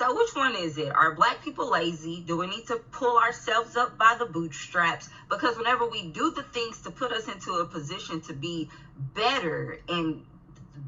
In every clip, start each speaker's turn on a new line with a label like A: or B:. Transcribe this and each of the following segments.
A: So which one is it? Are black people lazy? Do we need to pull ourselves up by the bootstraps? Because whenever we do the things to put us into a position to be better and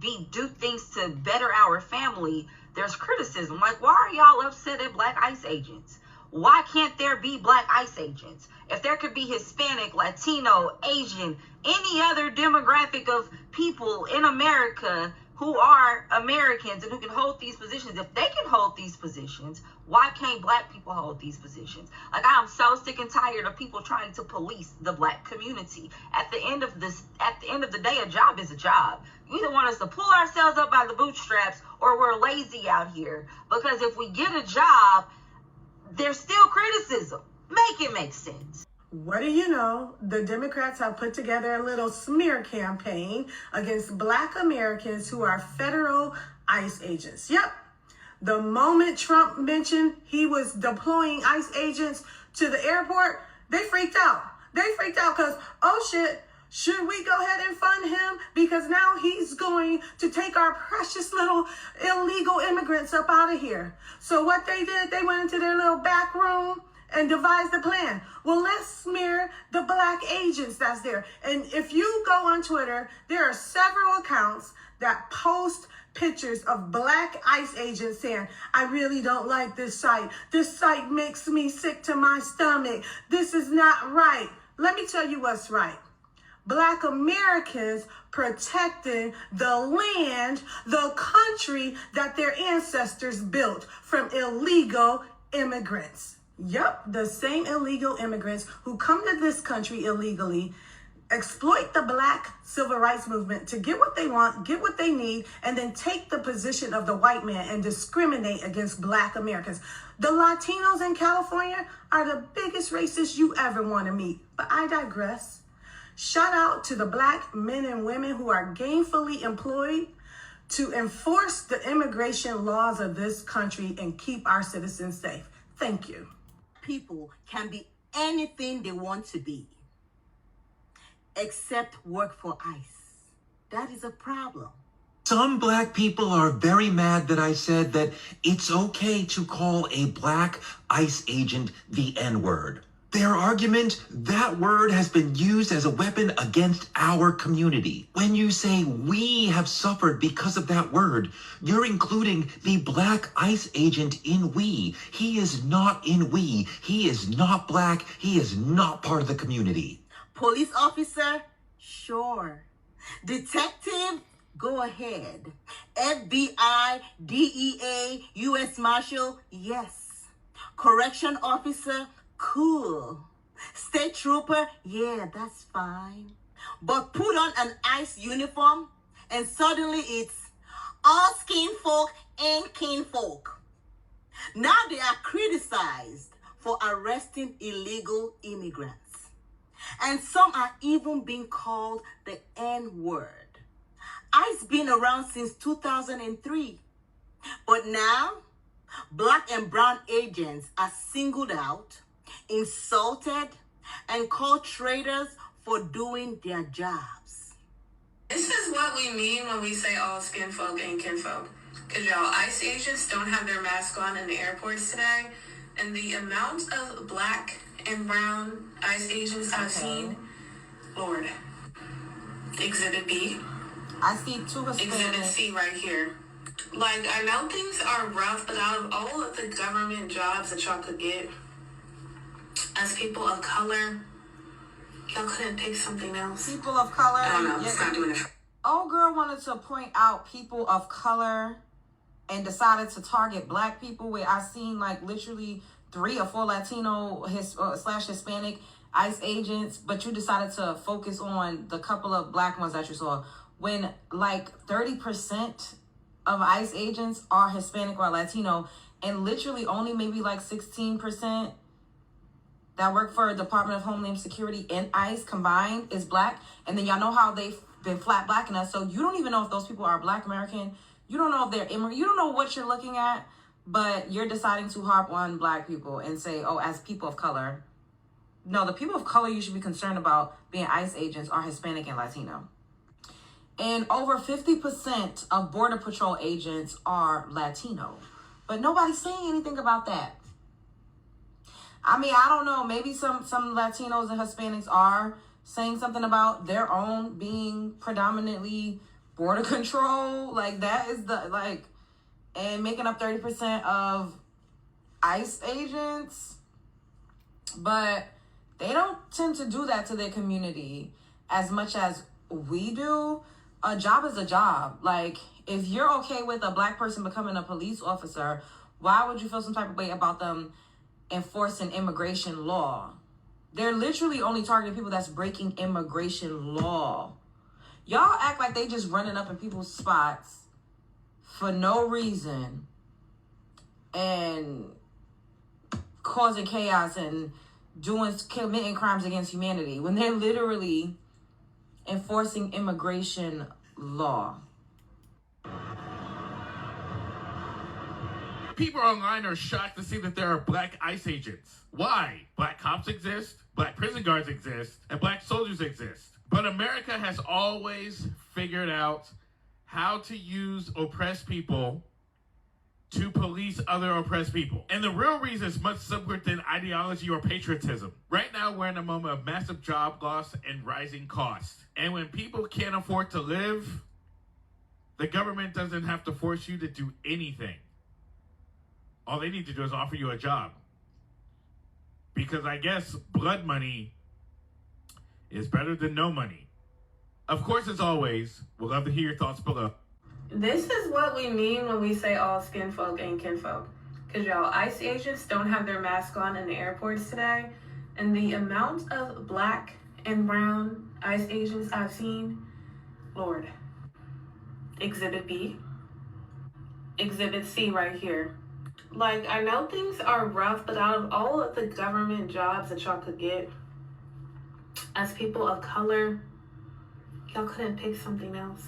A: do things to better our family, there's criticism. Like, why are y'all upset at black ICE agents? Why can't there be black ICE agents? If there could be Hispanic, Latino, Asian, any other demographic of people in America who are Americans and who can hold these positions, if they can hold these positions, why can't black people hold these positions? Like, I'm so sick and tired of people trying to police the black community. At the end of the day, a job is a job. You either want us to pull ourselves up by the bootstraps or we're lazy out here. Because if we get a job, there's still criticism. Make it make sense.
B: What do you know? The Democrats have put together a little smear campaign against black Americans who are federal ICE agents. Yep. The moment Trump mentioned he was deploying ICE agents to the airport, they freaked out. They freaked out because, oh shit, should we go ahead and fund him? Because now he's going to take our precious little illegal immigrants up out of here. So what they did, they went into their little back room and devised a plan. Well, let's smear the black agents that's there. And if you go on Twitter, there are several accounts that post pictures of black ICE agents saying, I really don't like this site. This site makes me sick to my stomach. This is not right. Let me tell you what's right. Black Americans protecting the land, the country that their ancestors built from illegal immigrants. Yep, the same illegal immigrants who come to this country illegally, exploit the black civil rights movement to get what they want, get what they need, and then take the position of the white man and discriminate against black Americans. The Latinos in California are the biggest racists you ever want to meet, but I digress. Shout out to the black men and women who are gainfully employed to enforce the immigration laws of this country and keep our citizens safe. Thank you.
C: People can be anything they want to be, except work for ICE. That is a problem.
D: Some black people are very mad that I said that it's okay to call a black ICE agent the N-word. Their argument, that word has been used as a weapon against our community. When you say we have suffered because of that word, you're including the black ICE agent in we. He is not in we. He is not black. He is not part of the community.
C: Police officer? Sure. Detective? Go ahead. FBI, DEA, U.S. Marshal? Yes. Correction officer? Cool. State trooper? Yeah, that's fine. But put on an ICE uniform and suddenly it's all skin folk and kinfolk. Now they are criticized for arresting illegal immigrants. And some are even being called the N-word. ICE been around since 2003. But now, black and brown agents are singled out, insulted, and called traitors for doing their jobs.
E: This is what we mean when we say all skin folk and kinfolk. Because y'all, ICE agents don't have their mask on in the airports today. And the amount of black and brown ICE agents I've seen, Lord. Exhibit B.
F: I see two Hispanic.
E: Exhibit C right here. Like, I know things are rough, but out of all of the government jobs that y'all could get, as people of color, y'all couldn't pick something else.
F: People of color.
E: I don't know. It's not doing it.
F: Old girl wanted to point out people of color and decided to target black people, where I seen like literally 3 or 4 Latino slash Hispanic ICE agents, but you decided to focus on the couple of black ones that you saw, when like 30% of ICE agents are Hispanic or Latino, and literally only maybe like 16% that work for Department of Homeland Security and ICE combined is black. And then y'all know how they've been flat blacking us. So you don't even know if those people are black American. You don't know if they're immigrant. You don't know what you're looking at, but you're deciding to harp on black people and say, oh, as people of color. No, the people of color you should be concerned about being ICE agents are Hispanic and Latino. And over 50% of Border Patrol agents are Latino. But But nobody's saying anything about that. I mean, I don't know. Maybe some Latinos and Hispanics are saying something about their own being predominantly border control. Like, that is and making up 30% of ICE agents. But they don't tend to do that to their community as much as we do. A job is a job. Like, if you're okay with a black person becoming a police officer, why would you feel some type of way about them enforcing immigration law? They're literally only targeting people that's breaking immigration law. Y'all act like they just running up in people's spots for no reason and causing chaos and committing crimes against humanity when they're literally enforcing immigration law.
G: People online are shocked to see that there are black ICE agents. Why? Black cops exist, black prison guards exist, and black soldiers exist. But America has always figured out how to use oppressed people to police other oppressed people. And the real reason is much simpler than ideology or patriotism. Right now, we're in a moment of massive job loss and rising costs. And when people can't afford to live, the government doesn't have to force you to do anything. All they need to do is offer you a job. Because I guess blood money is better than no money. Of course, as always, we'd love to hear your thoughts below.
E: This is what we mean when we say all skin folk ain't kinfolk. Because y'all, ICE agents don't have their mask on in the airports today. And the amount of black and brown ICE agents I've seen, Lord. Exhibit B. Exhibit C right here. Like, I know things are rough, but out of all of the government jobs that y'all could get, as people of color, y'all couldn't pick something else.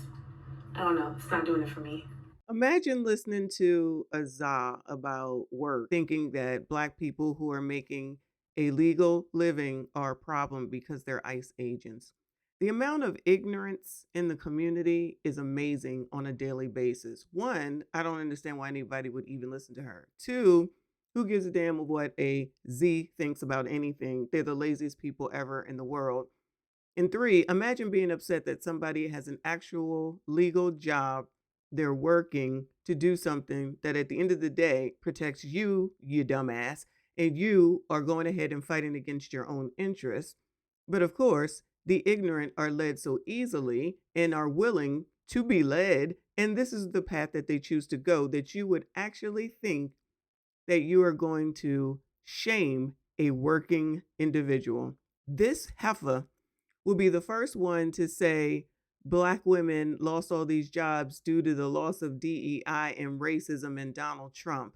E: I don't know. It's not doing it for me.
H: Imagine listening to a za about work, thinking that Black people who are making a legal living are a problem because they're ICE agents. The amount of ignorance in the community is amazing on a daily basis. One, I don't understand why anybody would even listen to her. Two, who gives a damn of what a Z thinks about anything? They're the laziest people ever in the world. And three, imagine being upset that somebody has an actual legal job. They're working to do something that at the end of the day protects you, you dumbass, and you are going ahead and fighting against your own interests. But of course, the ignorant are led so easily and are willing to be led. And this is the path that they choose to go, that you would actually think that you are going to shame a working individual. This heifer will be the first one to say Black women lost all these jobs due to the loss of DEI and racism and Donald Trump,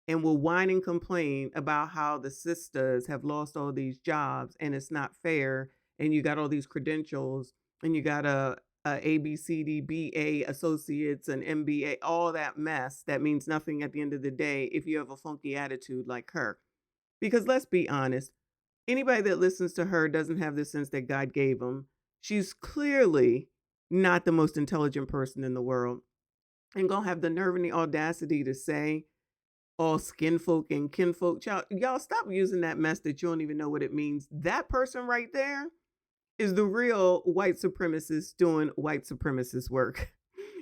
H: and will whine and complain about how the sisters have lost all these jobs and it's not fair, and you got all these credentials and you got a ABCD, BA, associates, and MBA, all that mess that means nothing at the end of the day if you have a funky attitude like her. Because let's be honest, anybody that listens to her doesn't have the sense that God gave them. She's clearly not the most intelligent person in the world, and gonna have the nerve and the audacity to say all skin folk and kinfolk. Y'all stop using that mess that you don't even know what it means. That person right there is the real white supremacist doing white supremacist work.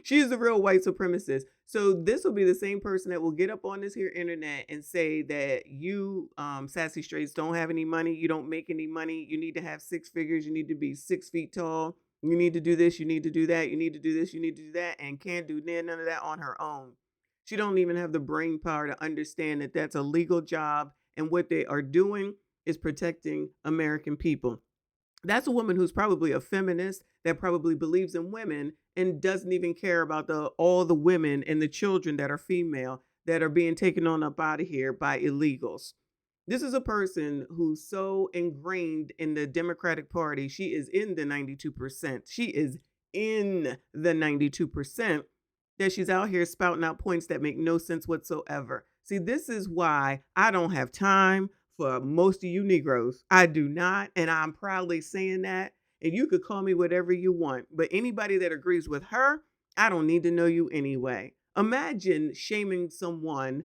H: She's the real white supremacist. So this will be the same person that will get up on this here internet and say that you, sassy straights, don't have any money. You don't make any money. You need to have 6 figures. You need to be 6 feet tall. You need to do this. You need to do that. You need to do this. You need to do that. And can't do none of that on her own. She don't even have the brain power to understand that that's a legal job. And what they are doing is protecting American people. That's a woman who's probably a feminist, that probably believes in women and doesn't even care about all the women and the children that are female that are being taken on up out of here by illegals. This is a person who's so ingrained in the Democratic Party. She is in the 92%. She is in the 92% that she's out here spouting out points that make no sense whatsoever. See, this is why I don't have time for most of you Negroes. I do not, and I'm proudly saying that. And you could call me whatever you want, but anybody that agrees with her, I don't need to know you anyway. Imagine shaming someone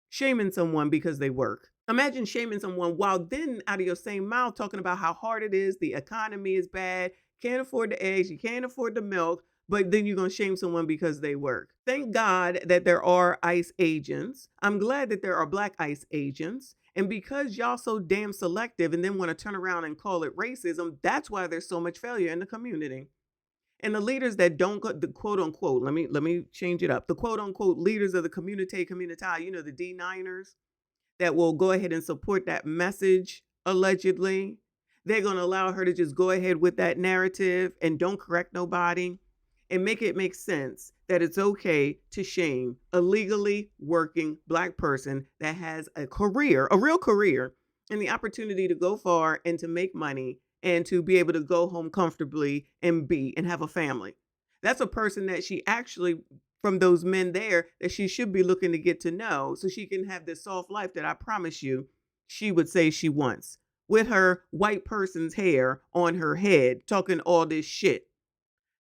H: because they work. Imagine shaming someone while then out of your same mouth talking about how hard it is, the economy is bad, can't afford the eggs, you can't afford the milk, but then you're going to shame someone because they work. Thank God that there are ICE agents. I'm glad that there are Black ICE agents. And because y'all so damn selective and then want to turn around and call it racism, that's why there's so much failure in the community. And the leaders that don't go, the quote unquote, let me change it up. The quote unquote leaders of the community, the D9ers that will go ahead and support that message, allegedly. They're going to allow her to just go ahead with that narrative and don't correct nobody and make it make sense that it's okay to shame a legally working Black person that has a career, a real career, and the opportunity to go far and to make money and to be able to go home comfortably and have a family. That's a person that she actually, from those men there, that she should be looking to get to know so she can have this soft life that I promise you she would say she wants, with her white person's hair on her head talking all this shit.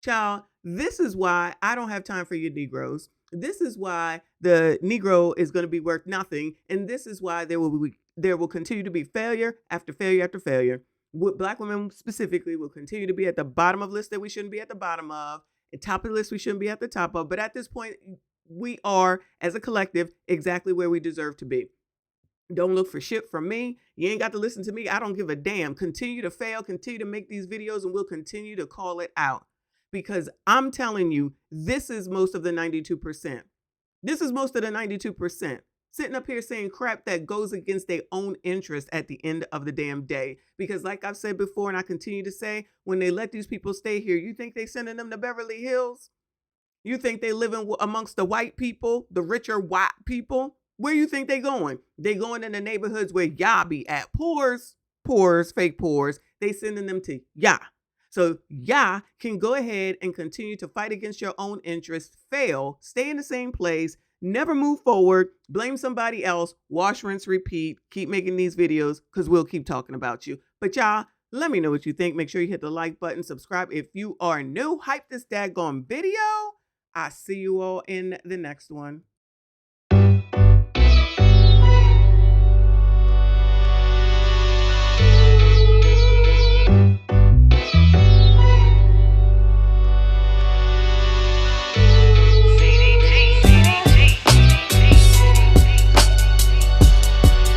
H: Child, this is why I don't have time for you Negroes. This is why the Negro is going to be worth nothing. And this is why there will continue to be failure after failure after failure. Black women specifically will continue to be at the bottom of lists that we shouldn't be at the bottom of, and top of the list we shouldn't be at the top of. But at this point, we are, as a collective, exactly where we deserve to be. Don't look for shit from me. You ain't got to listen to me. I don't give a damn. Continue to fail, continue to make these videos, and we'll continue to call it out. Because I'm telling you, this is most of the 92%. This is most of the 92%. Sitting up here saying crap that goes against their own interest at the end of the damn day. Because like I've said before, and I continue to say, when they let these people stay here, you think they sending them to Beverly Hills? You think they living amongst the white people, the richer white people? Where you think they going? They going in the neighborhoods where y'all be at. Poors, fake poors. They sending them to y'all. So y'all can go ahead and continue to fight against your own interests, fail, stay in the same place, never move forward, blame somebody else, wash, rinse, repeat, keep making these videos because we'll keep talking about you. But y'all, let me know what you think. Make sure you hit the like button, subscribe if you are new. Hype this daggone video. I see you all in the next one.